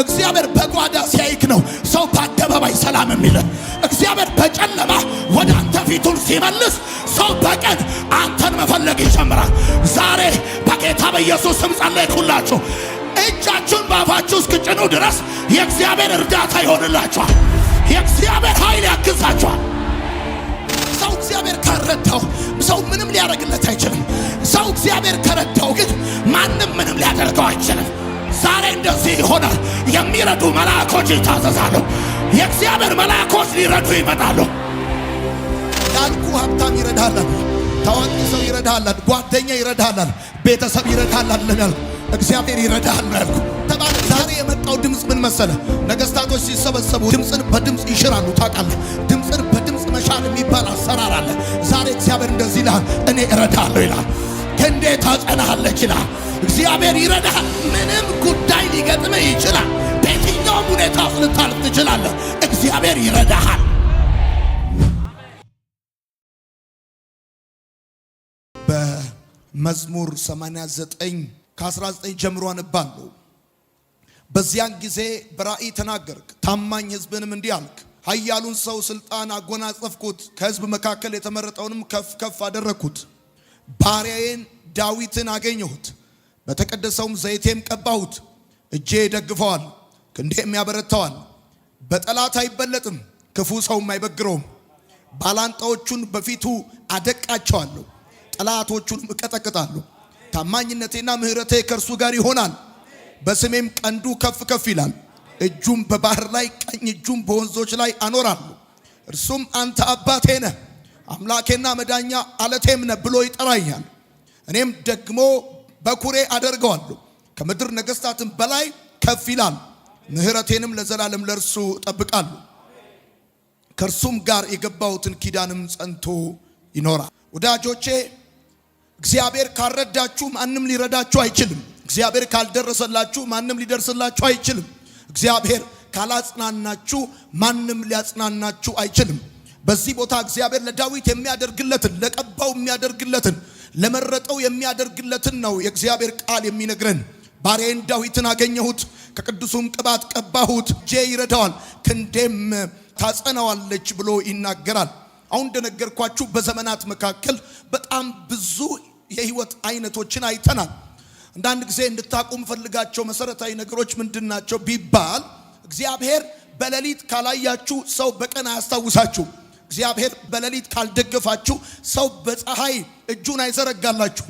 እግዚአብሔር በጓዳ ሲያይክ ነው ሰው በአደባባይ ሰላም የሚል። እግዚአብሔር በጨለማ ወደ አንተ ፊቱን ሲመልስ ሰው በቀን አንተን መፈለግ ይጀምራል። ዛሬ በጌታ በኢየሱስ ስም ጸለይኩላችሁ። እጃችሁን በአፋችሁ እስክጭኑ ድረስ የእግዚአብሔር እርዳታ ይሆንላችኋል። የእግዚአብሔር ኃይል ያግዛችኋል። ሰው እግዚአብሔር ከረዳው ሰው ምንም ሊያደርግለት አይችልም። ሰው እግዚአብሔር ከረዳው ግን ማንም ምንም ሊያደርገው አይችልም። ዛሬ እንደዚህ ይሆናል። የሚረዱ መላእክቶች ይታዘዛሉ። የእግዚአብሔር መላእክቶች ሊረዱ ይመጣሉ። ያልኩ ሀብታም ይረዳል፣ ታዋቂ ሰው ይረዳል፣ ጓደኛ ይረዳል፣ ቤተሰብ ይረዳል ያልኩ እግዚአብሔር ይረዳል ነው ያልኩ ተባለ። ዛሬ የመጣው ድምጽ ምን መሰለ? ነገስታቶች ሲሰበሰቡ ድምጽን በድምጽ ይሽራሉ። ታውቃለህ፣ ድምጽን በድምጽ መሻል የሚባል አሰራር አለ። ዛሬ እግዚአብሔር እንደዚህ ይላል፣ እኔ እረዳለሁ ይላል። ክንዴ ታጸናለች ይላል። እግዚአብሔር ይረዳል። ምንም ጉዳይ ሊገጥምህ ይችላል። በየትኛውም ሁኔታ ልታልፍ ትችላለህ። እግዚአብሔር ይረዳሃል። በመዝሙር 89 ከ19 ጀምሮ አንባለሁ። በዚያን ጊዜ በራእይ ተናገርክ፣ ታማኝ ሕዝብንም እንዲህ አልክ፣ ኃያሉን ሰው ስልጣን አጎናጸፍኩት፣ ከሕዝብ መካከል የተመረጠውንም ከፍ ከፍ አደረግኩት። ባሪያዬን ዳዊትን አገኘሁት፣ በተቀደሰውም ዘይቴም ቀባሁት። እጄ ደግፈዋል፣ ክንዴም ያበረታዋል። በጠላት አይበለጥም፣ ክፉ ሰውም አይበግረውም። ባላንጣዎቹን በፊቱ አደቃቸዋለሁ፣ ጠላቶቹንም እቀጠቅጣለሁ። ታማኝነቴና ምሕረቴ ከእርሱ ጋር ይሆናል። በስሜም ቀንዱ ከፍ ከፍ ይላል። እጁም በባህር ላይ ቀኝ እጁም በወንዞች ላይ አኖራለሁ። እርሱም አንተ አባቴ ነህ፣ አምላኬና መዳኛ አለቴም ነህ ብሎ ይጠራኛል። እኔም ደግሞ በኩሬ አደርገዋለሁ፣ ከምድር ነገሥታትም በላይ ከፍ ይላል። ምሕረቴንም ለዘላለም ለእርሱ እጠብቃለሁ፣ ከእርሱም ጋር የገባሁትን ኪዳንም ጸንቶ ይኖራል። ወዳጆቼ፣ እግዚአብሔር ካልረዳችሁ ማንም ሊረዳችሁ አይችልም። እግዚአብሔር ካልደረሰላችሁ ማንም ሊደርስላችሁ አይችልም። እግዚአብሔር ካላጽናናችሁ ማንም ሊያጽናናችሁ አይችልም። በዚህ ቦታ እግዚአብሔር ለዳዊት የሚያደርግለትን፣ ለቀባው የሚያደርግለትን፣ ለመረጠው የሚያደርግለትን ነው የእግዚአብሔር ቃል የሚነግረን። ባሪያዬን ዳዊትን አገኘሁት፣ ከቅዱሱም ቅባት ቀባሁት፣ እጄ ይረዳዋል፣ ክንዴም ታጸናዋለች ብሎ ይናገራል። አሁን እንደነገርኳችሁ በዘመናት መካከል በጣም ብዙ የህይወት አይነቶችን አይተናል። አንዳንድ ጊዜ እንድታቁ ፈልጋቸው መሰረታዊ ነገሮች ምንድናቸው ቢባል፣ እግዚአብሔር በሌሊት ካላያችሁ ሰው በቀን አያስታውሳችሁ። እግዚአብሔር በሌሊት ካልደገፋችሁ ሰው በፀሐይ እጁን አይዘረጋላችሁ።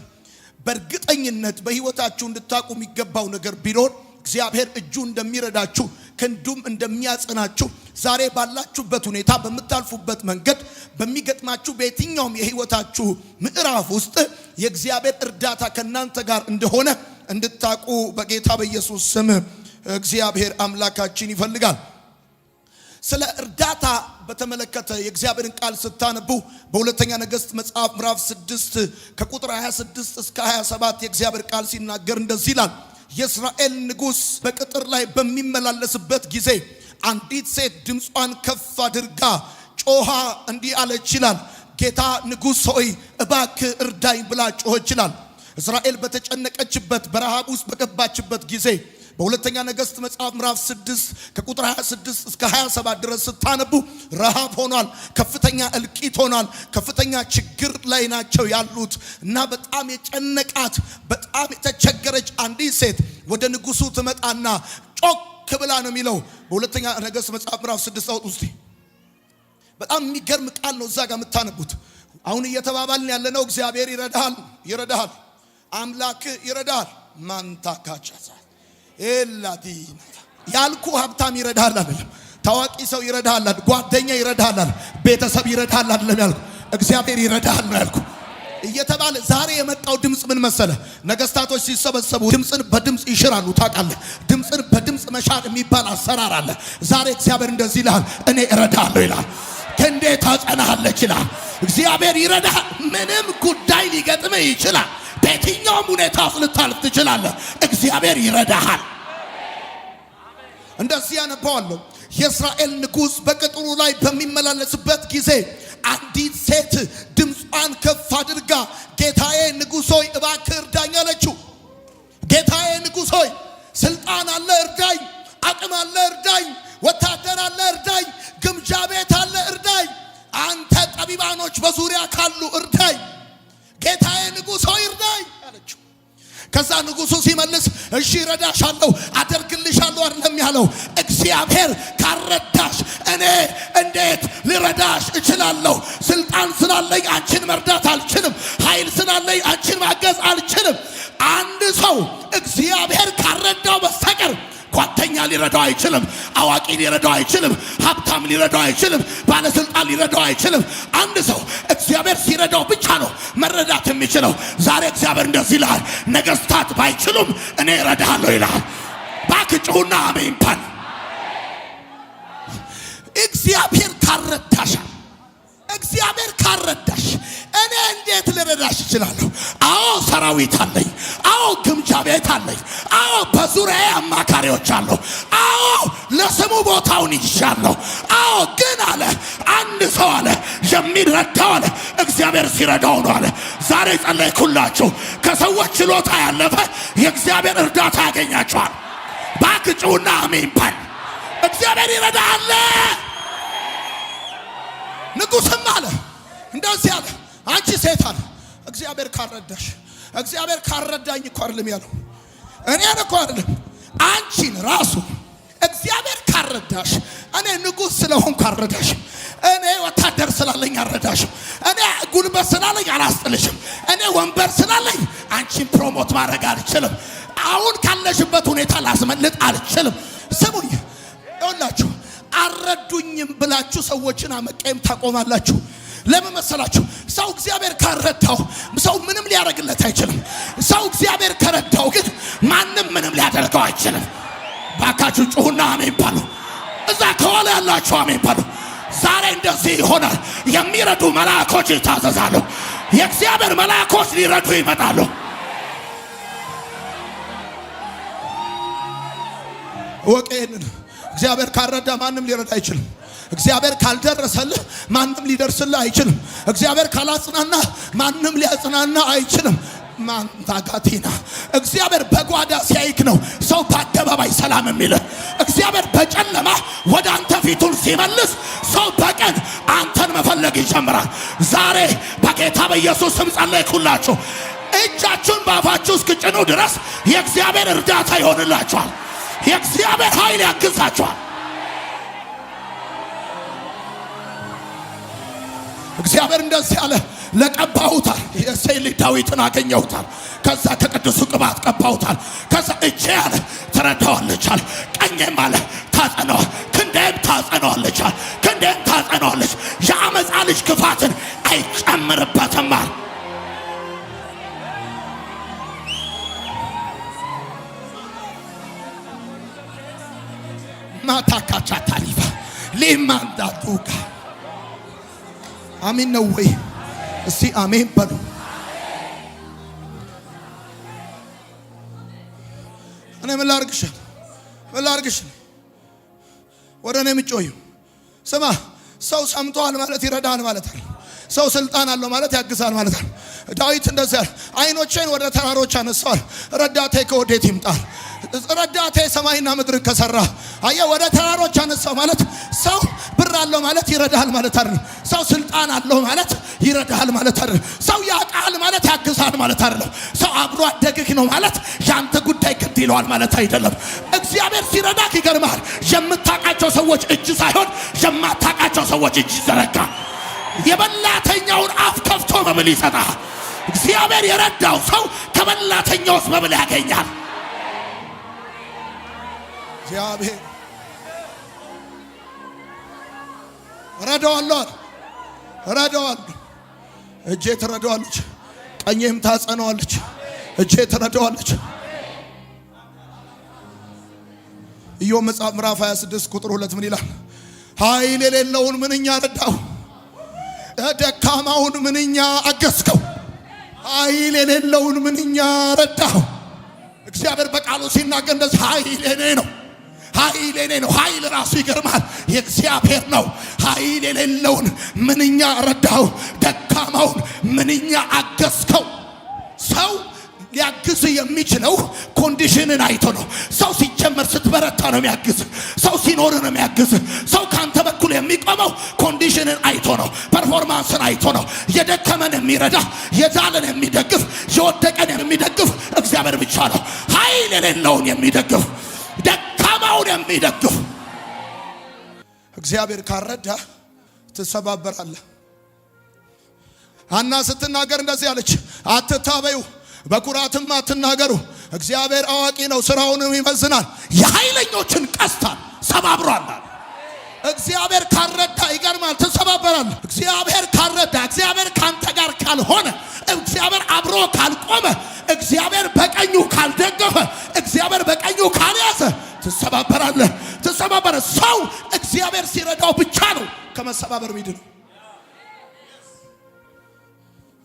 በእርግጠኝነት በህይወታችሁ እንድታቁ የሚገባው ነገር ቢኖር እግዚአብሔር እጁ እንደሚረዳችሁ፣ ክንዱም እንደሚያጸናችሁ፣ ዛሬ ባላችሁበት ሁኔታ፣ በምታልፉበት መንገድ፣ በሚገጥማችሁ በየትኛውም የህይወታችሁ ምዕራፍ ውስጥ የእግዚአብሔር እርዳታ ከናንተ ጋር እንደሆነ እንድታቁ በጌታ በኢየሱስ ስም እግዚአብሔር አምላካችን ይፈልጋል። ስለ እርዳታ በተመለከተ የእግዚአብሔርን ቃል ስታነቡ በሁለተኛ ነገሥት መጽሐፍ ምዕራፍ 6 ከቁጥር 26 እስከ 27 የእግዚአብሔር ቃል ሲናገር እንደዚህ ይላል። የእስራኤል ንጉሥ በቅጥር ላይ በሚመላለስበት ጊዜ አንዲት ሴት ድምጿን ከፍ አድርጋ ጮኻ እንዲህ አለች ይላል። ጌታ ንጉሥ ሆይ እባክህ እርዳኝ ብላ ጮኸች ይላል። እስራኤል በተጨነቀችበት በረሃብ ውስጥ በገባችበት ጊዜ በሁለተኛ ነገሥት መጽሐፍ ምዕራፍ 6 ከቁጥር 26 እስከ 27 ድረስ ስታነቡ ረሃብ ሆኗል፣ ከፍተኛ እልቂት ሆኗል፣ ከፍተኛ ችግር ላይ ናቸው ያሉት እና በጣም የጨነቃት በጣም የተቸገረች አንዲት ሴት ወደ ንጉሱ ትመጣና ጮክ ብላ ነው የሚለው። በሁለተኛ ነገሥት መጽሐፍ ምዕራፍ 6 አውጡ እስቲ። በጣም የሚገርም ቃል ነው እዛ ጋር የምታነቡት። አሁን እየተባባልን ያለነው እግዚአብሔር ይረዳሃል፣ ይረዳሃል፣ አምላክ ይረዳሃል። ማንታካቻዛ ኤላዲና ያልኩ ሀብታም ይረዳሃል አይደለም፣ ታዋቂ ሰው ይረዳሃል፣ ጓደኛ ይረዳሃል፣ ቤተሰብ ይረዳሃል አይደለም ያልኩ፣ እግዚአብሔር ይረዳሃል ነው ያልኩ እየተባለ ዛሬ የመጣው ድምጽ ምን መሰለ? ነገስታቶች ሲሰበሰቡ ድምጽን በድምጽ ይሽራሉ። ታውቃለህ፣ ድምጽን በድምጽ መሻር የሚባል አሰራር አለ። ዛሬ እግዚአብሔር እንደዚህ ይላል፣ እኔ እረዳሃለሁ ይላል። ክንዴ ታጸናለች ይላል። እግዚአብሔር ይረዳሃል። ምንም ጉዳይ ሊገጥምህ ይችላል። በየትኛውም ሁኔታ ልታልፍ ትችላለህ። እግዚአብሔር ይረዳሃል። እንደዚህ ያነባዋለሁ። የእስራኤል ንጉሥ በቅጥሩ ላይ በሚመላለስበት ጊዜ አንዲት ሴት ድምጿን ከፍ አድርጋ ጌታዬ ንጉሥ ሆይ እባክህ እርዳኝ አለችው። ጌታዬ ንጉሥ ሆይ ስልጣን አለ እርዳኝ፣ አቅም አለ እርዳኝ፣ ወታደር አለ እርዳኝ፣ ግምጃ ቤት አለ እርዳኝ፣ አንተ ጠቢባኖች በዙሪያ ካሉ እርዳኝ፣ ጌታዬ ንጉሥ ሆይ እርዳኝ አለችው። ከዛ ንጉሡ ሲመልስ እሺ ረዳሻለሁ አደርግልሻለሁ አይደለም ያለው። እግዚአብሔር ካረዳሽ እኔ እንዴት ልረዳሽ እችላለሁ? ስልጣን ስላለኝ አንቺን መርዳት አልችልም። ኃይል ስላለኝ አንቺን ማገዝ አልችልም። አንድ ሰው እግዚአብሔር ካረዳው በስተቀር ጓደኛ ሊረዳው አይችልም። አዋቂ ሊረዳው አይችልም። ሀብታም ሊረዳው አይችልም። ባለስልጣን ሊረዳው አይችልም። አንድ ሰው እግዚአብሔር ሲረዳው ብቻ ነው መረዳት የሚችለው። ዛሬ እግዚአብሔር እንደዚህ ይላል፣ ነገስታት ባይችሉም እኔ እረዳለሁ ይላል። ባክጩና አሜን ባል። እግዚአብሔር ካረዳሽ እግዚአብሔር ካረዳሽ እኔ እንዴት ልረዳሽ እችላለሁ? አዎ ሰራዊት አለኝ። አዎ ግምጃ ቤት አለኝ። አዎ በዙሪያዬ አማካሪዎች አሉ። አዎ ለስሙ ቦታውን ይሻለሁ። አዎ ግን አለ አንድ ሰው አለ የሚረዳው አለ እግዚአብሔር ሲረዳው ነው አለ። ዛሬ ጸለይኩላችሁ፣ ከሰዎች ችሎታ ያለፈ የእግዚአብሔር እርዳታ ያገኛችኋል። ባክጩና አሜን ባል። እግዚአብሔር ይረዳል። ንጉሥም አለ እንደዚህ አለ፣ አንቺ ሴት አለ እግዚአብሔር ካረዳሽ፣ እግዚአብሔር ካረዳኝ እኮ አይደለም ያለው፣ እኔን እኮ አይደለም አንቺን ራሱ እግዚአብሔር ካረዳሽ፣ እኔ ንጉሥ ስለሆንኩ አልረዳሽም። እኔ ወታደር ስላለኝ አልረዳሽም። እኔ ጉልበት ስላለኝ አላስጥልሽም። እኔ ወንበር ስላለኝ አንቺን ፕሮሞት ማድረግ አልችልም። አሁን ካለሽበት ሁኔታ ላስመልጥ አልችልም። ስሙኝ ይኸውላችሁ፣ አረዱኝም ብላችሁ ሰዎችን አመቀየም ታቆማላችሁ። ለምን መሰላችሁ? ሰው እግዚአብሔር ካረዳው ሰው ምንም ሊያደርግለት አይችልም። ሰው እግዚአብሔር ከረዳው ግን ማንም ምንም ሊያደርገው አይችልም። ባካችሁ ጩሁና አሜን ባሉ። እዛ ከኋላ ያላችሁ አሜን ባሉ። ዛሬ እንደዚህ ይሆናል። የሚረዱ መላእክቶች ይታዘዛሉ። የእግዚአብሔር መላእክቶች ሊረዱ ይመጣሉ። ወቄን እግዚአብሔር ካረዳ ማንም ሊረዳ አይችልም። እግዚአብሔር ካልደረሰልህ ማንም ሊደርስልህ አይችልም። እግዚአብሔር ካላጽናና ማንም ሊያጽናና አይችልም። ማንታጋቲና እግዚአብሔር በጓዳ ሲያይክ ነው ሰው በአደባባይ ሰላም የሚልህ። እግዚአብሔር በጨለማ ወደ አንተ ፊቱን ሲመልስ ሰው በቀን አንተን መፈለግ ይጀምራል። ዛሬ በጌታ በኢየሱስ ስም ጸለይኩላችሁ። እጃችሁን በአፋችሁ እስክጭኑ ድረስ የእግዚአብሔር እርዳታ ይሆንላችኋል። የእግዚአብሔር ኃይል ያግዛችኋል። እግዚአብሔር እንደዚህ አለ፣ ለቀባሁታል። የእሴይ ልጅ ዳዊትን አገኘሁታል። ከዛ ከቅዱሱ ቅባት ቀባሁታል። ከዛ እጄ አለ ትረዳዋለች አለ፣ ቀኜም አለ ታጸነዋል፣ ክንዴም ታጸነዋለች አለ፣ ክንዴም ታጸነዋለች። የአመፃ ልጅ ክፋትን አይጨምርበትም አለ። ማታካቻ ታሊፋ ሊማንዳቱጋ አሜን ነው ወይ? እስቲ አሜን በሉ። እኔ ምን ላርግሽ? ወደ እኔ ምጮዩ ስማ። ሰው ሰምቷል ማለት ይረዳል ማለት አይደል። ሰው ስልጣን አለው ማለት ያግዛል ማለት አይደል። ዳዊት እንደዚህ አለ፣ አይኖቼን ወደ ተራሮች አነሳዋል፣ ረዳቴ ከወዴት ይምጣል? ረዳቴ ሰማይና ምድር ከሰራ። አየህ፣ ወደ ተራሮች አነሳው ማለት ሰው ብር አለው ማለት ይረዳል ማለት አይደለም። ሰው ስልጣን አለው ማለት ይረዳል ማለት አይደለም። ሰው ያቃል ማለት ያግዛል ማለት አይደለም። ሰው አብሮ አደግህ ነው ማለት ያንተ ጉዳይ ግድ ይለዋል ማለት አይደለም። እግዚአብሔር ሲረዳክ ይገርማል። የምታውቃቸው ሰዎች እጅ ሳይሆን የማታውቃቸው ሰዎች እጅ ይዘረጋል። የበላተኛውን አፍ ከፍቶ መብል ይሰጣል። እግዚአብሔር የረዳው ሰው ከበላተኛውስ መብል ያገኛል። እግዚአብሔር ረዳዋለሁ። እጄ ትረዳዋለች፣ ቀኜም ታጸነዋለች። እጄ ትረዳዋለች። ኢዮብ መጽሐፍ ምዕራፍ 26 ቁጥር 2 ምን ይላል? ኃይል የሌለውን ምንኛ ረዳው፣ ደካማውን ምንኛ አገዝከው። ኃይል የሌለውን ምንኛ ረዳው። እግዚአብሔር በቃሉ ሲናገር እንደዚህ ኃይል የኔ ነው፣ ኃይል የኔ ነው። ኃይል ራሱ ይገርማል፣ የእግዚአብሔር ነው። ኃይል የሌለውን ምንኛ ረዳው፣ ደካማውን ምንኛ አገዝከው። ሰው ሊያግዝ የሚችለው ኮንዲሽንን አይቶ ነው። ሰው ሲጀመር ስትበረታ ነው የሚያግዝ። ሰው ሲኖር ነው የሚያግዝ። ሰው ካንተ በኩል የሚቆመው ኮንዲሽንን አይቶ ነው፣ ፐርፎርማንስን አይቶ ነው። የደከመን የሚረዳ፣ የዛለን የሚደግፍ፣ የወደቀን የሚደግፍ እግዚአብሔር ብቻ ነው። ኃይል የሌለውን የሚደግፍ፣ ደካማውን የሚደግፍ። እግዚአብሔር ካረዳ ትሰባበራለህ። ሐና ስትናገር እንደዚህ አለች፣ አትታበዩ፣ በኩራትም አትናገሩ፣ እግዚአብሔር አዋቂ ነው፣ ስራውንም ይመዝናል፣ የኃይለኞችን ቀስታን ሰባብሯል። እግዚአብሔር ካረዳ ይገርማል፣ ትሰባበራለህ። እግዚአብሔር ካረዳ፣ እግዚአብሔር ካንተ ጋር ካልሆነ፣ እግዚአብሔር አብሮ ካልቆመ፣ እግዚአብሔር በቀኙ ካልደገፈ፣ እግዚአብሔር በቀኙ ካልያዘ ትሰባበራለህ። ሰው እግዚአብሔር ሲረዳው ብቻ ነው ከመሰባበር ሚድነው።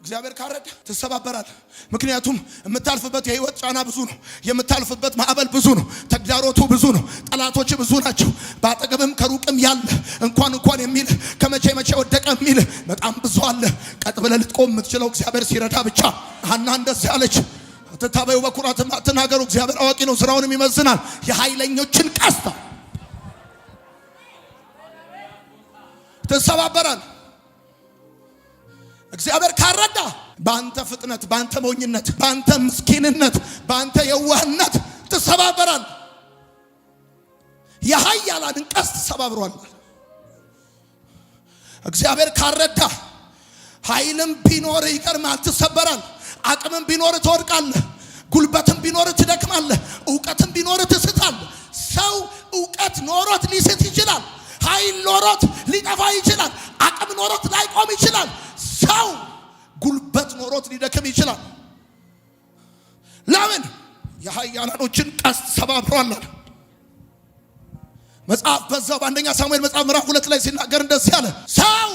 እግዚአብሔር ካረዳ ትሰባበራለህ። ምክንያቱም የምታልፍበት የህይወት ጫና ብዙ ነው። የምታልፍበት ማዕበል ብዙ ነው። ተግዳሮቱ ብዙ ነው። ጠላቶች ብዙ ናቸው። በአጠገብም ከሩቅም ያለ እንኳን የሚል ከመቼ ወደቀ የሚል በጣም ብዙ አለ። ቀጥ ብለህ ልትቆም የምትችለው እግዚአብሔር ሲረዳ ብቻ። ሐና እንደዚህ አለች፣ አትታበዩ፣ በኩራትም አትናገሩ፣ እግዚአብሔር አዋቂ ነው፣ ስራውንም ይመዝናል፣ የኃይለኞችን ቀስታ ትሰባበራለህ። እግዚአብሔር ካረዳ በአንተ ፍጥነት፣ በአንተ ሞኝነት፣ በአንተ ምስኪንነት፣ በአንተ የዋህነት ትሰባበራል። የኃያላንን ቀስት ሰባብሯል። እግዚአብሔር ካረዳ ኃይልም ቢኖር ይቀርማል፣ ትሰበራል። አቅምም ቢኖር ትወድቃለህ። ጉልበትም ቢኖር ትደክማለህ። ዕውቀትም ቢኖር ትስታለህ። ሰው ዕውቀት ኖሮት ሊስት ይችላል። ኃይል ኖሮት ሊጠፋ ይችላል። አቅም ኖሮት ላይቆም ይችላል። ሰው ጉልበት ኖሮት ሊደክም ይችላል። ለምን? የኃያላኖችን ቀስት ሰባብሯል። መጽሐፍ በዛው በአንደኛ ሳሙኤል መጽሐፍ ምዕራፍ 2 ላይ ሲናገር እንደዚህ አለ፣ ሰው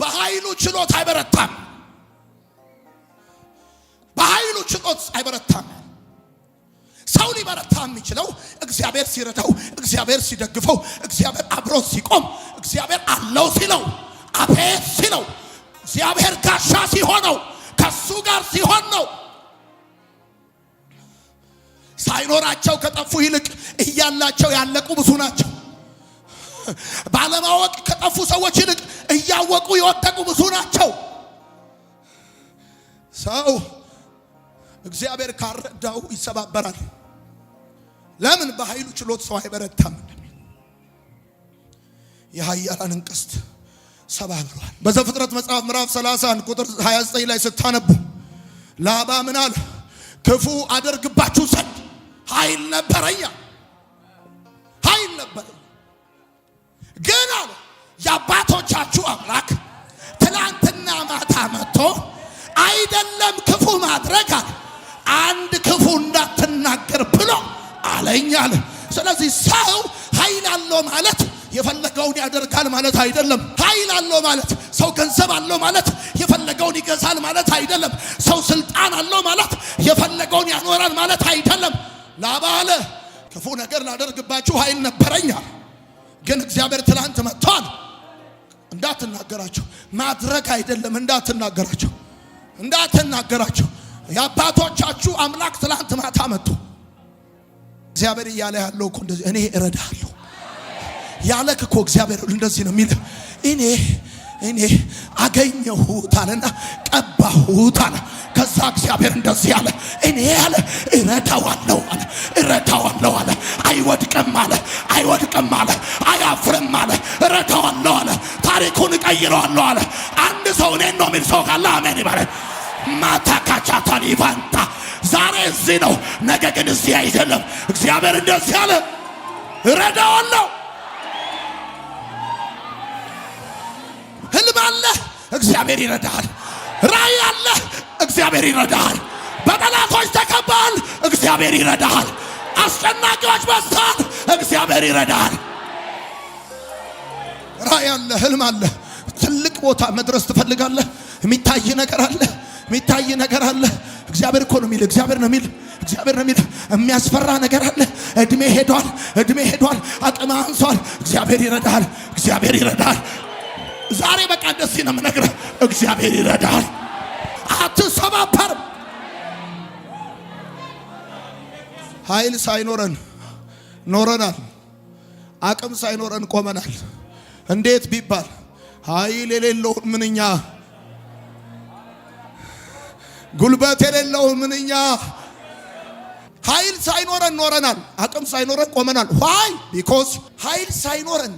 በኃይሉ ችሎት አይበረታም። በኃይሉ ችሎት አይበረታም። ሰው ሊበረታ የሚችለው እግዚአብሔር ሲረዳው፣ እግዚአብሔር ሲደግፈው፣ እግዚአብሔር አብሮ ሲቆም፣ እግዚአብሔር አለው ሲለው፣ አቤት ሲለው፣ እግዚአብሔር ጋሻ ሲሆነው፣ ከሱ ጋር ሲሆን ነው። ሳይኖራቸው ከጠፉ ይልቅ እያላቸው ያለቁ ብዙ ናቸው። ባለማወቅ ከጠፉ ሰዎች ይልቅ እያወቁ የወደቁ ብዙ ናቸው። ሰው እግዚአብሔር ካረዳው ይሰባበራል። ለምን? በኃይሉ ችሎት ሰው አይበረታም። የኃያላንን ቀስት ሰባብሯል። በዘፍጥረት መጽሐፍ ምዕራፍ 31 ቁጥር 29 ላይ ስታነቡ ላባ ምን አለ? ክፉ አደርግባችሁ ዘንድ ኃይል ነበረኝ፣ ኃይል ነበረኝ። ግን አለ የአባቶቻችሁ አምላክ ትናንትና ማታ መጥቶ አይደለም ክፉ ማድረግ አለ አንድ ክፉ እንዳትናገር ብሎ አለኝ አለ። ስለዚህ ሰው ኃይል አለው ማለት የፈለገውን ያደርጋል ማለት አይደለም። ኃይል አለው ማለት ሰው ገንዘብ አለው ማለት የፈለገውን ይገዛል ማለት አይደለም። ሰው ስልጣን አለው ማለት የፈለገውን ያኖራል ማለት አይደለም። ላባ አለ ክፉ ነገር ላደርግባችሁ ኃይል ነበረኝ፣ ግን እግዚአብሔር ትላንት መጥቷል። እንዳትናገራቸው ማድረግ አይደለም፣ እንዳትናገራቸው። የአባቶቻችሁ አምላክ ትላንት ማታ መጥቶ እግዚአብሔር እያለ ያለው እኮ እንደዚህ እኔ እረዳለሁ ያለክ እኮ እግዚአብሔር እንደዚህ ነው የሚል። እኔ አገኘሁት አለና ቀባሁት አለ። ከዛ እግዚአብሔር እንደዚህ አለ፣ እኔ ያለ እረዳዋለሁ አለ። አይወድቅም አለ፣ አያፍርም አለ፣ እረዳዋለሁ አለ፣ ታሪኩን እቀይረዋለሁ አለ። አንድ ሰው እኔን ነው የሚል ሰው ካለ አሜን ይበል። ማታካቻታን ይፋንታ ዛሬ እዚህ ነው፣ ነገ ግን እዚህ አይደለም። እግዚአብሔር እንደዚህ አለ፣ እረዳዋለሁ። ህልም አለ፣ እግዚአብሔር ይረዳሃል። ራእይ አለ፣ እግዚአብሔር ይረዳሃል። በጠላቶች ተከባል፣ እግዚአብሔር ይረዳሃል። አስጨናቂዎች በዝተዋል፣ እግዚአብሔር ይረዳሃል። ራእይ አለ፣ ህልም አለ። ትልቅ ቦታ መድረስ ትፈልጋለህ? የሚታይ ነገር አለ። እግዚአብሔር እኮ ነው የሚል፣ እግዚአብሔር ነው የሚል። የሚያስፈራ ነገር አለ። እድሜ ሄዷል፣ አቅም አንሷል። እግዚአብሔር ይረዳሃል። ዛሬ በቃ እንደዚህ ነው የምነግርህ፣ እግዚአብሔር ይረዳሃል። አትሰባበርም። ኃይል ሳይኖረን ኖረናል። አቅም ሳይኖረን ቆመናል። እንዴት ቢባል ኃይል የሌለውን ምንኛ፣ ጉልበት የሌለውን ምንኛ። ኃይል ሳይኖረን ኖረናል። አቅም ሳይኖረን ቆመናል። ዋይ ቢኮዝ ኃይል ሳይኖረን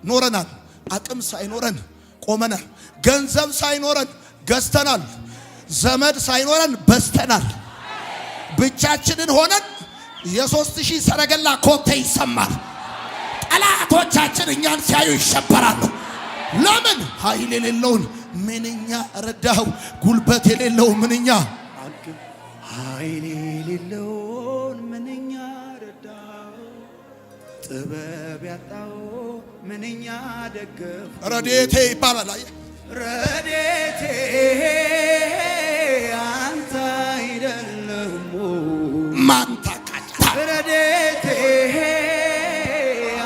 ኖረናል። አቅም ሳይኖረን ቆመናል። ገንዘብ ሳይኖረን ገዝተናል። ዘመድ ሳይኖረን በስተናል። ብቻችንን ሆነን የ3000 ሰረገላ ኮቴ ይሰማል። ጠላቶቻችን እኛን ሲያዩ ይሸበራሉ። ለምን? ኃይል የሌለውን ምንኛ ረዳው። ጉልበት የሌለው ምንኛ፣ ኃይል የሌለውን ምንኛ ረዳው። ጥበብ ያጣው ምንኛ ደገፍ። ረድኤቴ ይባላል። አየህ ረድኤቴ አንተ አይደለም ማን ታቃታ። ረድኤቴ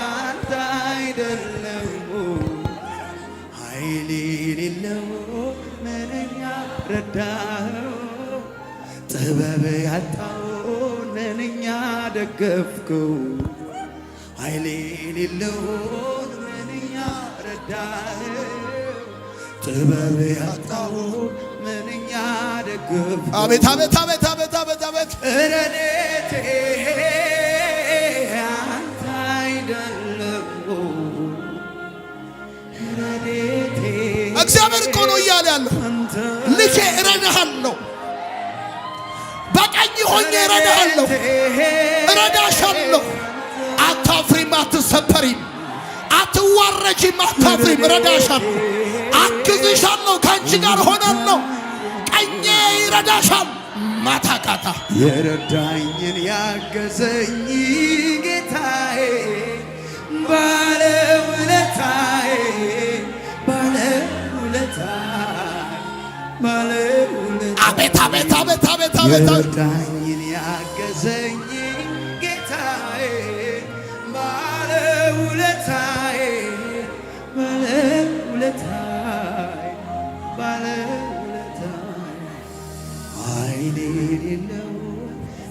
አንተ አይደለም ኃይል የሌለው ምንኛ ረዳው። ጥበብ ያጣው ምንኛ ደገፍከው። ኃይል የሌለው ምንኛ ረዳው። ጥበብ ያጣው ምንኛ ደገፍከው። አቤት አቤት አቤት አቤት አቤት አቤት። ረድኤቴ አንተ አይደለም ረድኤቴ። እግዚአብሔር እኮ ነው እያለ ያለው ልጄ እረዳሃለሁ፣ በቀኝ ሆኜ እረዳሃለሁ፣ እረዳሻለሁ። አታፍሪም፣ አትሰበሪም፣ አትዋረጂም፣ አታፍሪም። እረዳሻለሁ፣ አግዝሻለሁ፣ ከአንቺ ጋር ሆናለሁ። ቀኜ ይረዳሻል። ማታካታ የረዳኝን ያገዘኝ ጌታዬ ባለውለታዬ ባለውለታዬ ባለውለታዬ። አቤት አቤት አቤት አቤት አቤት። የረዳኝን ያገዘኝ ጌታዬ ባለውለታዬ ባለውለታዬ ባለውለታዬ። ኃይል የሌለው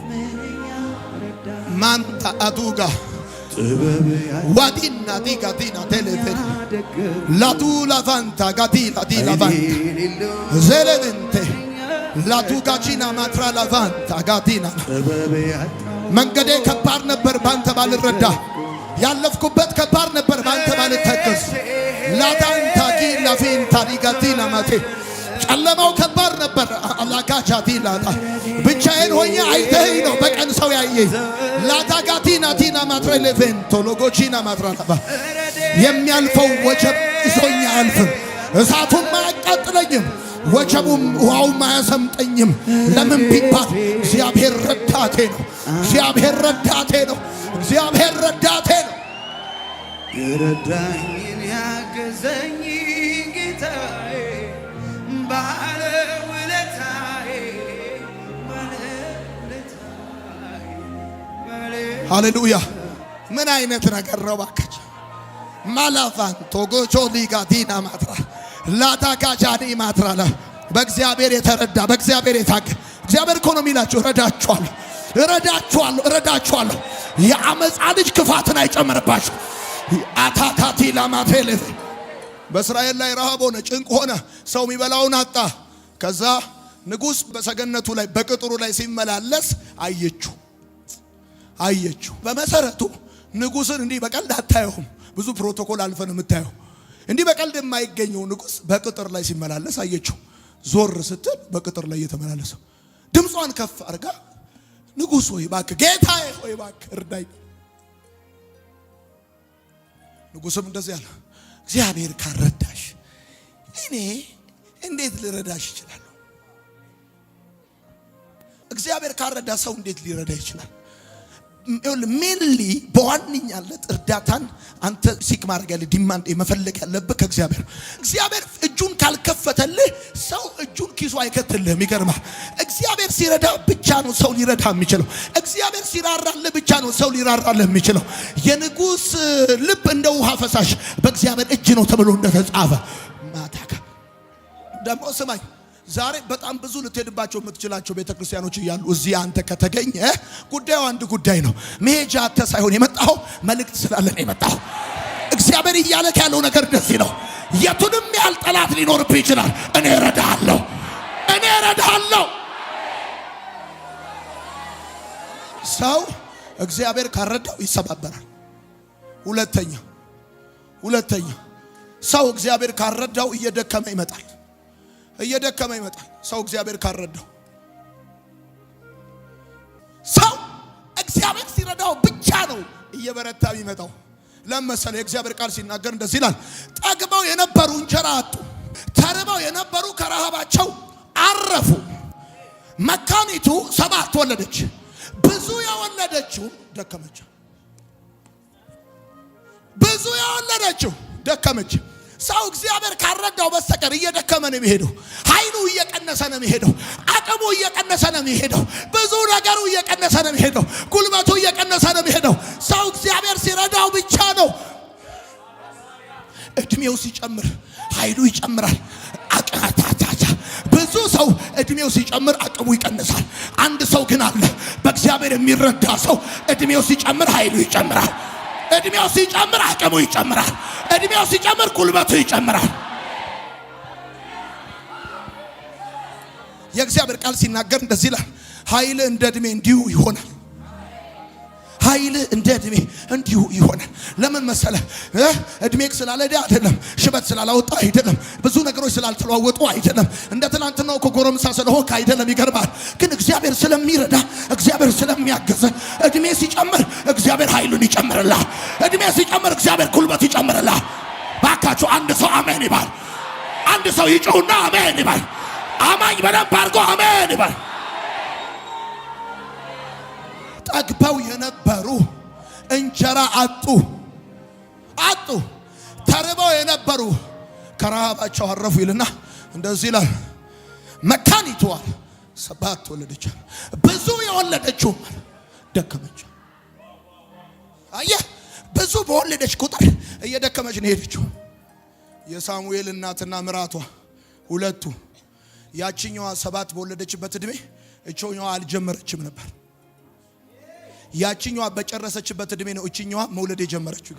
ምንኛ ረዳኝ። ማንታ አዱጋ ጥበብ ዋዲና ዲጋዲና ቴሌፌን ላቱ ላቫንታ ጋዲ ላዲ ላቫንታ ዘለንቴ ላቱ ጋጂና ማትራ ላቫንታ ጋዲና። መንገዴ ከባድ ነበር ባንተ ባልረዳ፣ ያለፍኩበት ከባድ ነበር ባንተ ባልተገዝ። ላዳንታ ጊላፊንታ ዲጋዲና ማቴ ጨለማው ከባድ ነበር። አላጋቻቲ ላታ ብቻዬን ሆኜ አይተኸኝ ነው በቀን ሰው ያየኝ። ላታጋቲና ቲና ማትረሌቬንቶ ሎጎቺና ማትራላባ የሚያልፈው ወጀብ ይዞኝ አያልፍም። እሳቱም አያቃጥለኝም፣ ወጀቡም ውሃውም አያሰምጠኝም። ለምን ቢባል እግዚአብሔር ረዳቴ ነው። እግዚአብሔር ረዳቴ ነው። እግዚአብሔር ረዳቴ ነው። የረዳኝን ያገዘኝ ጌታዬ ባለውለታዬ ባለውለታዬ። ሃሌሉያ! ምን አይነት ነገር ነው ባከች። ማላፋን ቶጎቾ ሊጋዲና ማትራ ላታጋጃኒ ማትራላ በእግዚአብሔር የተረዳ በእግዚአብሔር የታገ እግዚአብሔር እኮ ነው የሚላችሁ እረዳችኋለሁ፣ እረዳችኋለሁ፣ እረዳችኋለሁ። የአመፃ ልጅ ክፋትን አይጨምርባችሁ። አታካቲ ላማቴሌፍ በእስራኤል ላይ ረሃብ ሆነ፣ ጭንቅ ሆነ፣ ሰው የሚበላውን አጣ። ከዛ ንጉሥ በሰገነቱ ላይ በቅጥሩ ላይ ሲመላለስ አየችው። በመሰረቱ ንጉሥን እንዲህ በቀልድ አታየውም። ብዙ ፕሮቶኮል አልፈን የምታየው እንዲህ በቀልድ የማይገኘው ንጉሥ በቅጥር ላይ ሲመላለስ አየችው። ዞር ስትል በቅጥር ላይ እየተመላለሰ ድምጿን ከፍ አድርጋ ንጉሥ ሆይ እባክህ፣ ጌታዬ ሆይ እባክህ እርዳኝ። ንጉሥም እንደዚህ አለ፣ እግዚአብሔር ካረዳሽ እኔ እንዴት ልረዳሽ እችላለሁ? እግዚአብሔር ካረዳ ሰው እንዴት ሊረዳ ይችላል? ሜንሊ በዋነኛነት እርዳታን አንተ ሲክ ማድረግ ያለ ዲማንድ መፈለግ ያለብህ ከእግዚአብሔር። እግዚአብሔር እጁን ካልከፈተልህ ሰው እጁን ኪሱ አይከትልህም። ይገርማል። እግዚአብሔር ሲረዳ ብቻ ነው ሰው ሊረዳ የሚችለው። እግዚአብሔር ሲራራልህ ብቻ ነው ሰው ሊራራልህ የሚችለው። የንጉሥ ልብ እንደ ውሃ ፈሳሽ በእግዚአብሔር እጅ ነው ተብሎ እንደተጻፈ ማታካ ደግሞ ስማኝ፣ ዛሬ በጣም ብዙ ልትሄድባቸው የምትችላቸው ቤተክርስቲያኖች እያሉ እዚህ አንተ ከተገኘ ጉዳዩ አንድ ጉዳይ ነው። መሄጃ አተ ሳይሆን የመጣው መልእክት ስላለ ነው የመጣው። እግዚአብሔር እያለክ ያለው ነገር እንደዚህ ነው። የቱንም ያህል ጠላት ሊኖርብህ ይችላል፣ እኔ እረዳሃለሁ፣ እኔ እረዳሃለሁ። ሰው እግዚአብሔር ካረዳው ይሰባበራል። ሁለተኛ ሰው እግዚአብሔር ካረዳው እየደከመ ይመጣል። ሰው እግዚአብሔር ካረዳው፣ ሰው እግዚአብሔር ሲረዳው ብቻ ነው እየበረታ የሚመጣው። ለምሳሌ የእግዚአብሔር ቃል ሲናገር እንደዚህ ይላል፣ ጠግበው የነበሩ እንጀራ አጡ፣ ተርበው የነበሩ ከረሃባቸው አረፉ። መካኒቱ 7 ወለደች፣ ብዙ የወለደችው ደከመች። ሰው እግዚአብሔር ካረዳው በስተቀር እየደከመ ነው የሚሄደው። ኃይሉ እየቀነሰ ነው የሚሄደው። አቅሙ እየቀነሰ ነው የሚሄደው። ብዙ ነገሩ እየቀነሰ ነው የሚሄደው። ጉልበቱ እየቀነሰ ነው የሚሄደው። ሰው እግዚአብሔር ሲረዳው ብቻ ነው። እድሜው ሲጨምር ኃይሉ ይጨምራል። ብዙ ሰው እድሜው ሲጨምር አቅሙ ይቀንሳል። አንድ ሰው ግን አለ በእግዚአብሔር የሚረዳ ሰው እድሜው ሲጨምር ኃይሉ ይጨምራል። እድሜው ሲጨምር አቅሙ ይጨምራል። እድሜው ሲጨምር ጉልበቱ ይጨምራል። የእግዚአብሔር ቃል ሲናገር እንደዚህ ይላል፣ ኃይል እንደ እድሜ እንዲሁ ይሆናል። ኃይል እንደ እድሜ እንዲሁ ይሆናል። ለምን መሰለ? እድሜክ ስላልሄደ አይደለም፣ ሽበት ስላላወጣ አይደለም፣ ብዙ ነገሮች ስላልተለዋወጡ አይደለም፣ እንደ ትናንትናው ጎረምሳ ስለሆንክ አይደለም። ይገርማል። ግን እግዚአብሔር ስለሚረዳ፣ እግዚአብሔር ስለሚያገዘ እድሜ ሲጨምር እግዚአብሔር ኃይሉን ይጨምርልሃል። እድሜ ሲጨምር እግዚአብሔር ጉልበት ይጨምርልሃል። ባካችሁ አንድ ሰው አሜን ይባል። አንድ ሰው ይጮህና አሜን ይባል። አማኝ በደንብ አድርጎ አሜን ይባል። ጠግበው የነበሩ እንጀራ አጡ። ተርበው የነበሩ ከረሃባቸው አረፉ ይልና እንደዚህ ይላል፣ መካኒቱ 7 ወለደች፣ ብዙ የወለደችው ደከመች። አየህ፣ ብዙ በወለደች ቁጥር እየደከመች ነው ሄደችው። የሳሙኤል እናትና ምራቷ ሁለቱ፣ ያቺኛዋ 7 በወለደችበት እድሜ እቺኛዋ አልጀመረችም ነበር። ያቺኛዋ በጨረሰችበት እድሜ ነው እቺኛዋ መውለድ የጀመረችው።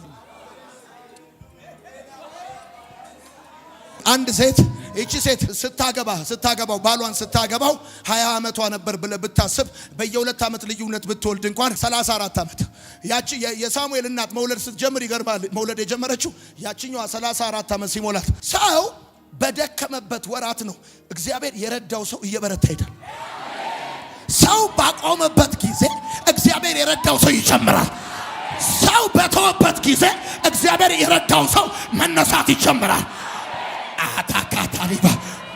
አንድ ሴት እቺ ሴት ስታገባው ባሏን ስታገባው 20 ዓመቷ ነበር ብለህ ብታስብ በየ2 ዓመት ልዩነት ብትወልድ እንኳን 34 ዓመት። ያቺ የሳሙኤል እናት መውለድ ስትጀምር ይገርማል፣ መውለድ የጀመረችው ያቺኛዋ 34 ዓመት ሲሞላት። ሰው በደከመበት ወራት ነው እግዚአብሔር የረዳው ሰው እየበረታ ሄዳል። ሰው ባቆመበት ጊዜ እግዚአብሔር የረዳው ሰው ይጨምራል። ሰው በተወበት ጊዜ እግዚአብሔር የረዳው ሰው መነሳት ይጨምራል። አታካታሊባ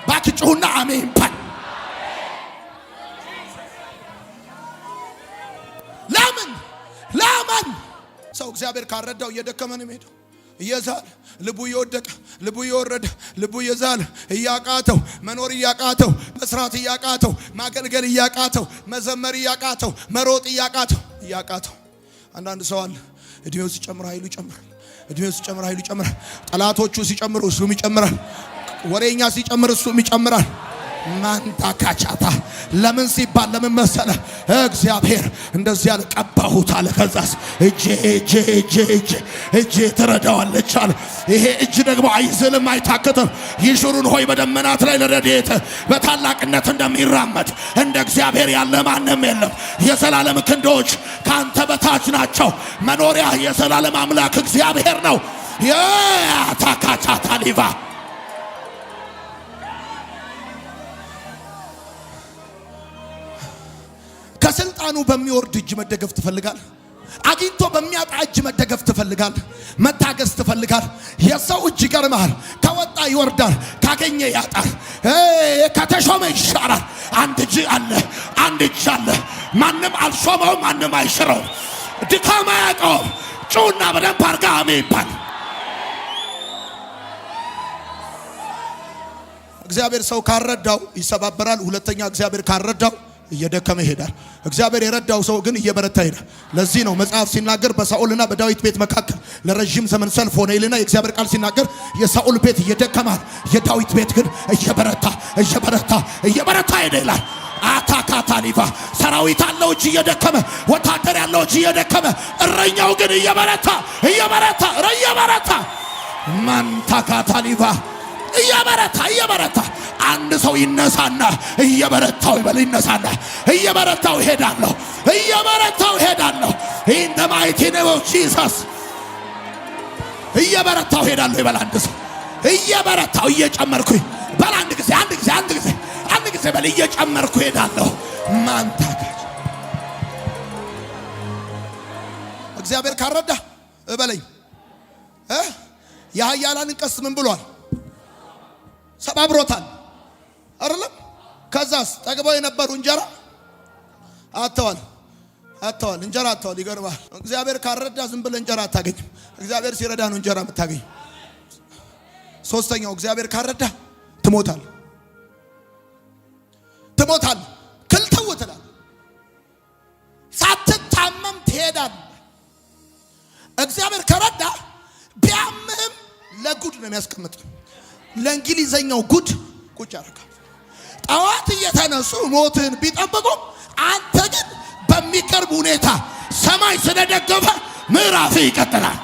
ባክጩና አሜን ባል። ለምን ሰው እግዚአብሔር ካረዳው እየደከመ ነው የሚሄደው። እየዛለ ልቡ እየወደቀ ልቡ እየወረደ ልቡ እየዛለ እያቃተው መኖር እያቃተው መስራት እያቃተው ማገልገል እያቃተው መዘመር እያቃተው መሮጥ እያቃተው አንዳንድ ሰው አለ እድሜው ሲጨምር ኃይሉ ይጨምራል። እድሜው ሲጨምር ኃይሉ ይጨምራል። ጠላቶቹ ሲጨምሩ እሱም ይጨምራል። ወሬኛ ሲጨምር እሱም ይጨምራል። ማንታካቻታ ለምን ሲባል ለምን መሰለ? እግዚአብሔር እንደዚህ ያለ ቀባሁት አለ። ከዛስ እጄ ትረዳዋለች አለ። ይሄ እጅ ደግሞ አይዝልም አይታክትም። ይሹሩን ሆይ በደመናት ላይ ለረድኤት በታላቅነት እንደሚራመድ እንደ እግዚአብሔር ያለ ማንም የለም። የዘላለም ክንዶች ካንተ በታች ናቸው። መኖሪያ የዘላለም አምላክ እግዚአብሔር ነው። የታካቻታ ሊቫ ከስልጣኑ በሚወርድ እጅ መደገፍ ትፈልጋል። አግኝቶ በሚያጣ እጅ መደገፍ ትፈልጋል። መታገስ ትፈልጋል። የሰው እጅ ይገርማል። ከወጣ ይወርዳል፣ ካገኘ ያጣል፣ ከተሾመ ይሻራል። አንድ እጅ አለ። ማንም አልሾመው፣ ማንም አይሽረው። ድካማ ያቀው ጩና በደንብ አርጋ አሜን ይባል። እግዚአብሔር ሰው ካረዳው ይሰባበራል። ሁለተኛ እግዚአብሔር ካረዳው እየደከመ ይሄዳል። እግዚአብሔር የረዳው ሰው ግን እየበረታ ይሄዳል። ለዚህ ነው መጽሐፍ ሲናገር በሳኦልና በዳዊት ቤት መካከል ለረጅም ዘመን ሰልፍ ሆነ ይልና የእግዚአብሔር ቃል ሲናገር የሳኦል ቤት እየደከማል፣ የዳዊት ቤት ግን እየበረታ ሄደ ይላል። አታካታሊቫ ሰራዊት አለው እጅ እየደከመ፣ ወታደር ያለው እጅ እየደከመ፣ እረኛው ግን እየበረታ ማንታካታሊቫ እየበረታ አንድ ሰው ይነሳና እየበረታው ይበል። ይነሳና እየበረታው ሄዳለሁ in the mighty name of Jesus እየበረታው ሄዳለሁ ይበል። አንድ ሰው እየበረታው እየጨመርኩኝ በል። አንድ ጊዜ በል። እየጨመርኩ ሄዳለሁ። ማንታካች እግዚአብሔር ካረዳ እበለኝ የኃያላንን ቀስት ምን ብሏል? ሰባብሮታል አይደለም? ከዛስ ጠግበው የነበሩ እንጀራ አጥተዋል። እንጀራ አጥተዋል። ይገርማል። እግዚአብሔር ካረዳ ዝም ብለህ እንጀራ አታገኝም። እግዚአብሔር ሲረዳ ነው እንጀራ የምታገኝ። ሶስተኛው እግዚአብሔር ካረዳ ትሞታል። ክልተው ትላለህ። ሳትታመም ትሄዳለህ። እግዚአብሔር ከረዳ ቢያምህም ለጉድ ነው የሚያስቀምጥ። ለእንግሊዘኛው ጉድ ቁጭ ያደርጋል። ጠዋት እየተነሱ ሞትን ቢጠብቁ አንተ ግን በሚቀርብ ሁኔታ ሰማይ ስለደገፈ ምዕራፍ ይቀጥላል።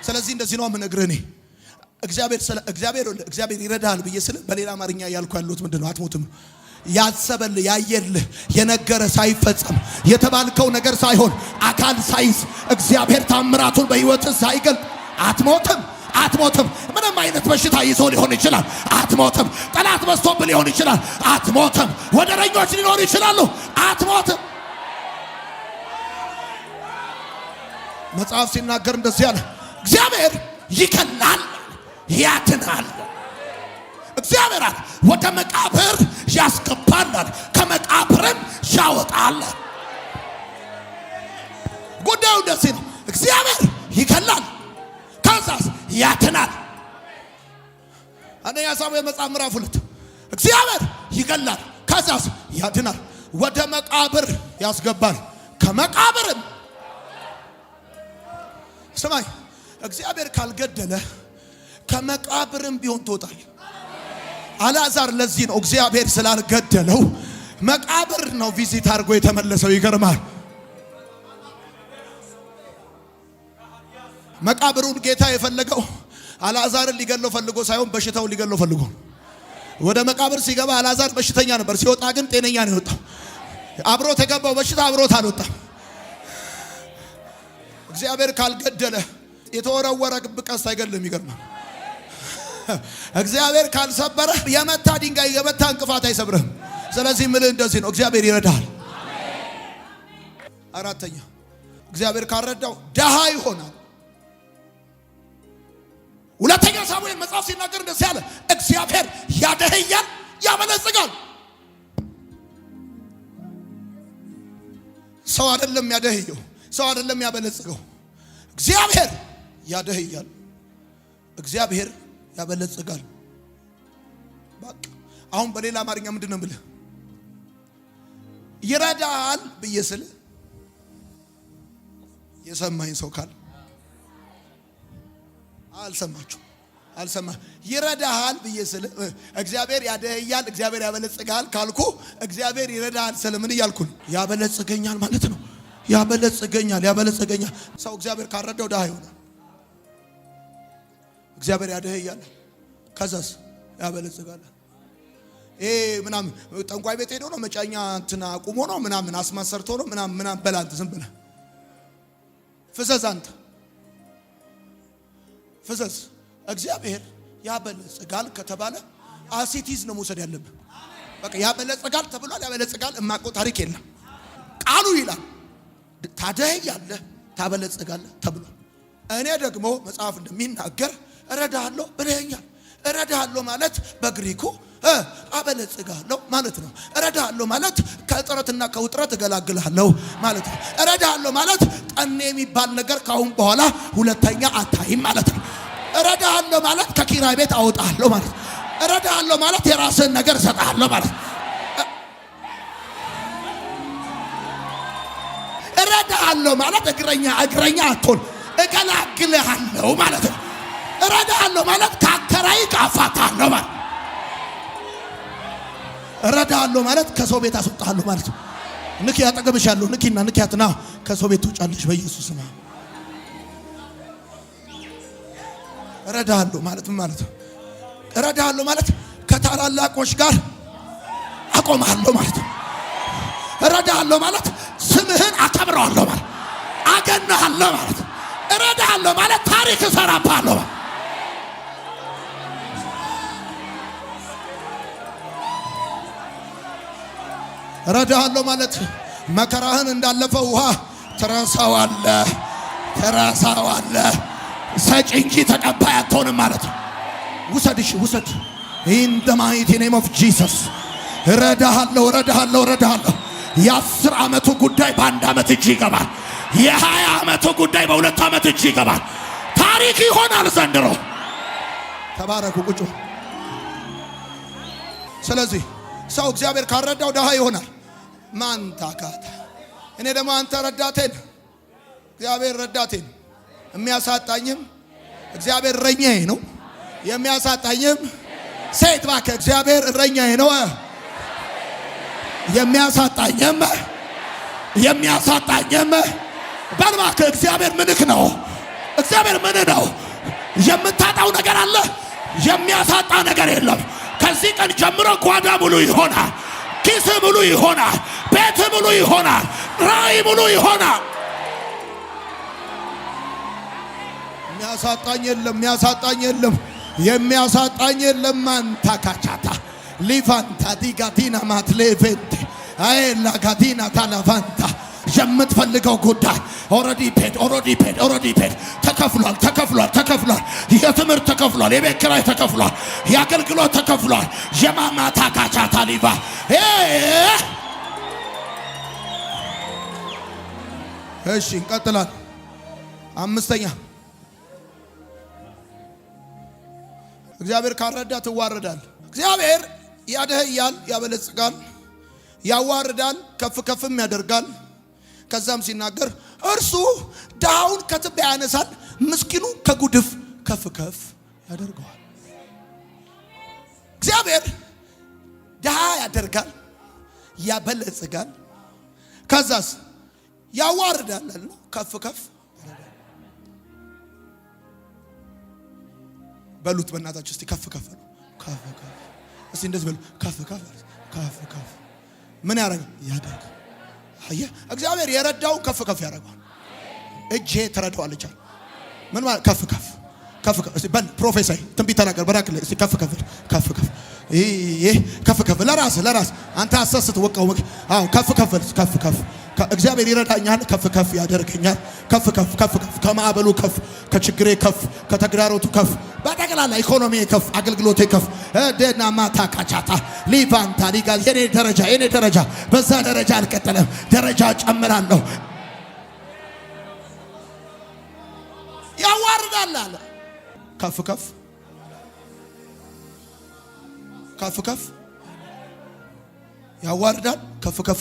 ስለዚህ እንደዚህ ነው የምነግርህ እኔ እግዚአብሔር ይረዳል ብዬ ስለ በሌላ አማርኛ ያልኩ ያሉት ምንድነው? አትሞትም። ያሰበልህ ያየልህ የነገረ ሳይፈጸም የተባልከው ነገር ሳይሆን አካል ሳይዝ እግዚአብሔር ታምራቱን በሕይወትህ ሳይገልጥ አትሞትም። ምንም አይነት በሽታ ይዞ ሊሆን ይችላል። አትሞትም። ጠላት በዝቶብህ ሊሆን ይችላል። አትሞትም። ወደረኞች ሊኖሩ ይችላሉ። አትሞትም። መጽሐፍ ሲናገር እንደዚህ ያለ እግዚአብሔር ይከላል ያትናል። እግዚአብሔር ወደ መቃብር ያስገባል፣ ከመቃብርም ያወጣል። ጉዳዩ እንደዚህ ነው። እግዚአብሔር ይከላል፣ ከዛስ ያትናል። አንደኛ ሳሙኤል መጽሐፍ ምዕራፍ 2 እግዚአብሔር ይገላል፣ ከዛስ ያድናል። ወደ መቃብር ያስገባል፣ ከመቃብርም ስማይ እግዚአብሔር ካልገደለ ከመቃብርም ቢሆን ትወጣል። አልዓዛር ለዚህ ነው እግዚአብሔር ስላልገደለው መቃብር ነው ቪዚት አድርጎ የተመለሰው። ይገርማል። መቃብሩን ጌታ የፈለገው አልዓዛርን ሊገለው ፈልጎ ሳይሆን በሽታውን ሊገለው ፈልጎ። ወደ መቃብር ሲገባ አልዓዛር በሽተኛ ነበር፣ ሲወጣ ግን ጤነኛ ነው የወጣው። አብሮት የገባው በሽታ አብሮት አልወጣም። እግዚአብሔር ካልገደለ የተወረወረ ቀስት አይገድልም። ይገርማል። እግዚአብሔር ካልሰበረ የመታ ድንጋይ የመታ እንቅፋት አይሰብርህም። ስለዚህ ምልህ እንደዚህ ነው፣ እግዚአብሔር ይረዳል። አራተኛ እግዚአብሔር ካልረዳው ደሃ ይሆናል። ሁለተኛ ሳሙኤል መጽሐፍ ሲናገር እንደዚህ ያለ እግዚአብሔር ያደህያል ያበለጽጋል። ሰው አይደለም ያደህየው፣ ሰው አይደለም ያበለጽገው። እግዚአብሔር ያደህያል፣ እግዚአብሔር ያበለጽጋል። በቃ አሁን በሌላ አማርኛ ምንድነው ብለህ ይረዳል ብዬ ስለ የሰማኝ ሰው ካለ አልሰማ ይረዳል ብዬ ስለ እግዚአብሔር ያደህያል እግዚአብሔር ያበለጽጋል ካልኩ እግዚአብሔር ይረዳል ስለምን እያልኩ ነው? ያበለጽገኛል ማለት ነው። ያበለጽገኛል። ሰው እግዚአብሔር ካረዳው ደሃ ይሆናል። እግዚአብሔር ያደህያል ከዛስ ያበለጽጋል። ምናምን ጠንቋይ ቤት ሄዶ ነው መጫኛ እንትና አቁሞ ነው ምናምን አስማት ሰርቶ ነው ምናምን በላንተ ዝም ብለህ ፍዘዝ። አንተ ፍዘዝ። እግዚአብሔር ያበለጽጋል ከተባለ አሲቲዝ ነው መውሰድ ያለብህ። በቃ ያበለጽጋል ተብሏል። ያበለጽጋል እማቆ ታሪክ የለም። ቃሉ ይላል ታደህያለህ ታበለጽጋለህ ተብሏል። እኔ ደግሞ መጽሐፍ እንደሚናገር እረዳሃለሁ ብለኸኛል። እረዳሃለሁ ማለት በግሪኩ አበለጽጋለሁ ማለት ነው። እረዳሃለሁ ማለት ከጥረትና ከውጥረት እገላግልሃለሁ ማለት ነው። እረዳሃለሁ ማለት ጠኔ የሚባል ነገር ካሁን በኋላ ሁለተኛ አታይም ማለት ነው። እረዳሃለሁ ማለት ከኪራይ ቤት አወጣለሁ ማለት ነው። እረዳሃለሁ ማለት የራስህን ነገር እሰጥሃለሁ ማለት ነው። እረዳሃለሁ ማለት እግረኛ አትሆን፣ እገላግልሃለሁ ማለት ነው። እረዳሃለሁ ማለት ካከራይ ካፋታለሁ ማለት። እረዳሃለሁ ማለት ከሰው ቤት አስወጣሃለሁ ማለት ነው። ንኪ አጠገብሻለሁ፣ ንኪና ንኪያትና ከሰው ቤት ትውጫለሽ በኢየሱስ ስም። እረዳሃለሁ ማለት ምን ማለት ነው? እረዳሃለሁ ማለት ከታላላቆች ጋር አቆምሃለሁ ማለት ነው። እረዳሃለሁ ማለት ስምህን አከብረዋለሁ ማለት፣ አገናሃለሁ ማለት። እረዳሃለሁ ማለት ታሪክ እሰራብሃለሁ ማለት። እረዳሃለሁ ማለት መከራህን እንዳለፈ ውሃ ትረሳዋለህ። ሰጪ እንጂ ተቀባይ አትሆንም ማለት ነው። ውሰድ in the mighty name of Jesus። እረዳሃለሁ። የ10 ዓመቱ ጉዳይ በ1 ዓመት እጅ ይገባል። የ20 ዓመቱ ጉዳይ በ2 ዓመት እጅ ይገባል። ታሪክ ይሆናል ዘንድሮ። ተባረኩ ቁጩ። ስለዚህ ሰው እግዚአብሔር ካረዳው ደሃ ይሆናል። ማን ታካታ? እኔ ደግሞ አንተ ረዳቴን፣ እግዚአብሔር ረዳቴን፣ የሚያሳጣኝም እግዚአብሔር እረኛዬ ነው። የሚያሳጣኝም ሴት ባከ እግዚአብሔር እረኛዬ ነው። የሚያሳጣኝም ባልባከ እግዚአብሔር ምንክ ነው። እግዚአብሔር ምን ነው? የምታጣው ነገር አለ፣ የሚያሳጣ ነገር የለም። ከዚህ ቀን ጀምሮ ጓዳ ሙሉ ይሆናል፣ ኪስ ሙሉ ይሆናል፣ ቤት ሙሉ ይሆናል፣ ራእይ ሙሉ ይሆናል። የሚያሳጣኝ የለም። ማንታ ካቻታ ሊፋንታ ዲጋዲና ማትሌቬንቴ አይላ ጋዲና ታላፋንታ የምትፈልገው ጉዳይ ኦሬዲ ፔድ ተከፍሏል። የትምህርት ተከፍሏል፣ የቤት ኪራይ ተከፍሏል፣ የአገልግሎት ተከፍሏል። የማማታ ካቻታ ሊቫ እሺ እንቀጥላለን። 5ኛ እግዚአብሔር ካረዳ ትዋረዳል። እግዚአብሔር ያደህያል፣ ያበለጽጋል፣ ያዋርዳል፣ ከፍም ያደርጋል። ከዛም ሲናገር እርሱ ድሃውን ከትቢያ ያነሳል፣ ምስኪኑ ከጉድፍ ከፍ ያደርገዋል። እግዚአብሔር ድሃ ያደርጋል፣ ያበለጽጋል፣ ከዛስ ያዋርዳል፣ ከፍ በሉት በእናታችሁ እስቲ ከፍ ነው። እስቲ እንደዚህ በሉ ከፍ ምን ያደርጋል? አየህ እግዚአብሔር የረዳውን ከፍ ያደርጋል። እጄ ትረዳዋለች። ምን ማለት ከፍ እስቲ በል ፕሮፌሰር ትንቢት ተናገር በራክለ እስቲ ከፍ ይሄ ከፍ ለራስ አንተ አሰስት ወቀው አዎ ከፍ እግዚአብሔር ይረዳኛል፣ ከፍ ያደርገኛል። ከፍ ከማዕበሉ ከፍ፣ ከችግሬ ከፍ፣ ከተግዳሮቱ ከፍ፣ በጠቅላላ ኢኮኖሚ ከፍ፣ አገልግሎቴ ከፍ። ደና ማታ ካቻታ ሊቫንታ ሊጋል የኔ ደረጃ በዛ ደረጃ አልቀጠለም፣ ደረጃ ጨምራለሁ። ያዋርዳል አለ ከፍ ያዋርዳል፣ ከፍ ከፍ